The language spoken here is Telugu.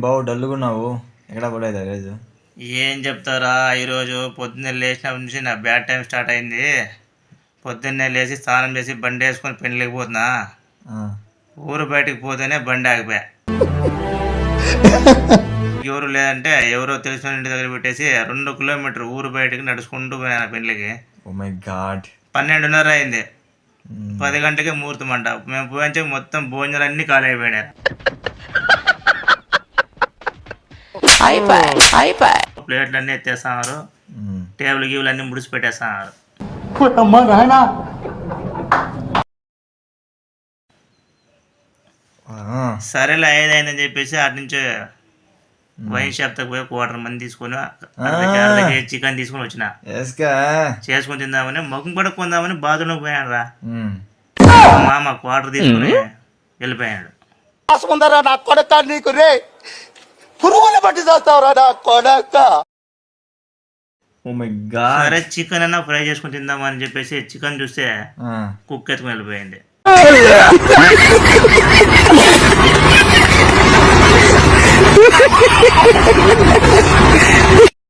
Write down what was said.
బావు డల్లుగున్నావు, ఎక్కడ పడేదా లేదు? ఏం చెప్తారా, ఈరోజు పొద్దున్నే లేచినప్పటి నుంచి నా బ్యాడ్ టైం స్టార్ట్ అయింది. పొద్దున్నే లేచి స్నానం చేసి బండి వేసుకొని పెళ్ళికి పోతున్నా. ఊరు బయటకు పోతేనే బండి ఆగిపోయా. ఎవరు లేదంటే ఎవరో తెలిసిన ఇంటి దగ్గర పెట్టేసి 2 కిలోమీటర్ ఊరు బయటకి నడుచుకుంటూ పోయాను పెళ్ళికి. ఓ మై గాడ్, 12:30 అయింది. 10 గంటలకే ముహూర్తం అంట. మేము పోయించే మొత్తం భోజనాలు అన్నీ ఖాళీ అయిపోయినాయి. ప్లేట్లు అన్నీ ఎత్తేస్తున్నారు, టేబుల్ గీవులు అన్నీ ముడిచి పెట్టేస్తున్నారు. సరేలే అయిందని చెప్పేసి అటు నుంచి వైన్ షాప్ దగ్గర పోయి 1/4 మంది తీసుకొని అర్ధ కేజీ చికెన్ తీసుకొని వచ్చిన చేసుకొని తిందామని మొఖం కూడా కొందామని బాత్రూంలోకి పోయాను రా. మామ 1/4 తీసుకుని వెళ్ళిపోయాడు. సరే చికెన్ అన్నా ఫ్రై చేసుకుని తిందామని చెప్పేసి చికెన్ చూస్తే కుక్క ఎత్తుకుని వెళ్ళిపోయింది.